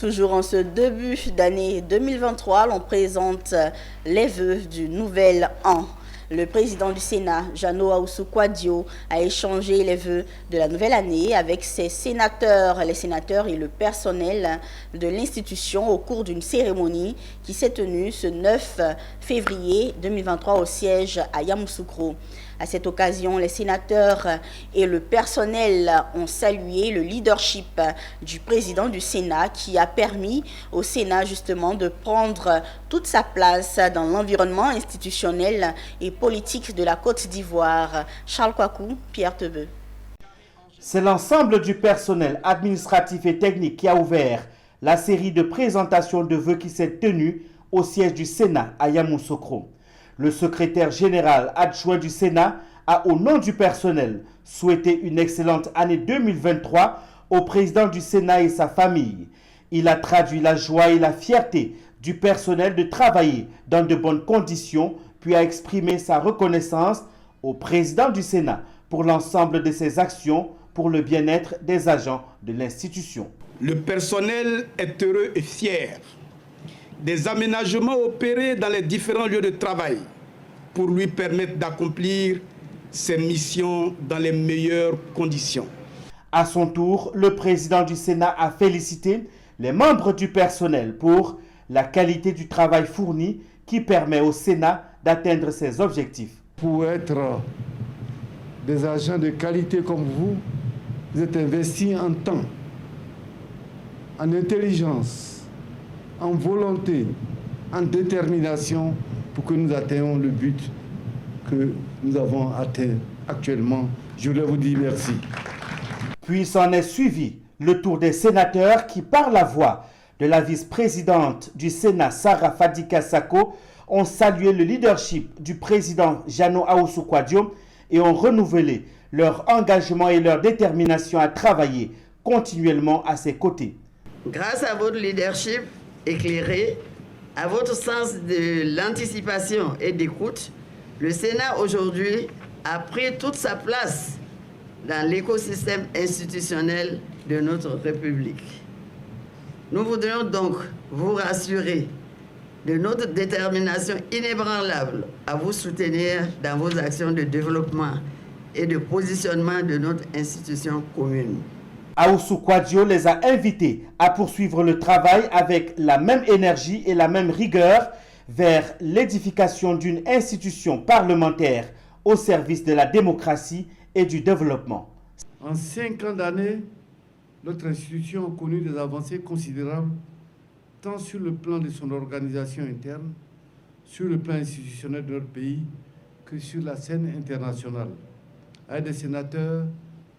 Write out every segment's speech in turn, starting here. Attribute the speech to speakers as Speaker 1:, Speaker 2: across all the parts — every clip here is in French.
Speaker 1: Toujours en ce début d'année 2023, l'on présente les vœux du nouvel an. Le président du Sénat, Jano Ahoussou Kouadio, a échangé les vœux de la nouvelle année avec ses sénateurs, les sénateurs et le personnel de l'institution au cours d'une cérémonie qui s'est tenue ce 9 février 2023 au siège à Yamoussoukro. À cette occasion, les sénateurs et le personnel ont salué le leadership du président du Sénat qui a permis au Sénat justement de prendre toute sa place dans l'environnement institutionnel et politique de la Côte d'Ivoire. Charles Kouakou, Pierre Tebeu.
Speaker 2: C'est l'ensemble du personnel administratif et technique qui a ouvert la série de présentations de vœux qui s'est tenue au siège du Sénat à Yamoussoukro. Le secrétaire général adjoint du Sénat a, au nom du personnel, souhaité une excellente année 2023 au président du Sénat et sa famille. Il a traduit la joie et la fierté du personnel de travailler dans de bonnes conditions, puis a exprimé sa reconnaissance au président du Sénat pour l'ensemble de ses actions pour le bien-être des agents de l'institution.
Speaker 3: Le personnel est heureux et fier des aménagements opérés dans les différents lieux de travail pour lui permettre d'accomplir ses missions dans les meilleures conditions.
Speaker 2: À son tour, le président du Sénat a félicité les membres du personnel pour la qualité du travail fourni qui permet au Sénat d'atteindre ses objectifs.
Speaker 4: Pour être des agents de qualité comme vous êtes investis en temps, en intelligence, en volonté, en détermination pour que nous atteignions le but que nous avons atteint actuellement. Je voulais vous dire merci.
Speaker 2: Puis s'en est suivi le tour des sénateurs qui, par la voix de la vice-présidente du Sénat, Sarah Fadika Sako, ont salué le leadership du président Jano Ahoussou Kouadio et ont renouvelé leur engagement et leur détermination à travailler continuellement à ses côtés.
Speaker 5: Grâce à votre leadership éclairé, à votre sens de l'anticipation et d'écoute, le Sénat aujourd'hui a pris toute sa place dans l'écosystème institutionnel de notre République. Nous voudrions donc vous rassurer de notre détermination inébranlable à vous soutenir dans vos actions de développement et de positionnement de notre institution commune.
Speaker 2: Ahoussou Kouadio les a invités à poursuivre le travail avec la même énergie et la même rigueur vers l'édification d'une institution parlementaire au service de la démocratie et du développement.
Speaker 4: En 5 ans d'années, notre institution a connu des avancées considérables, tant sur le plan de son organisation interne, sur le plan institutionnel de notre pays, que sur la scène internationale, avec des sénateurs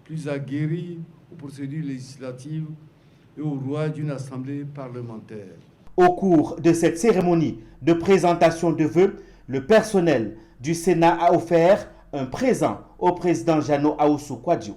Speaker 4: plus aguerris aux procédures législatives et au rouage d'une assemblée parlementaire.
Speaker 2: Au cours de cette cérémonie de présentation de vœux, le personnel du Sénat a offert un présent au président Jano Ahoussou Kouadio.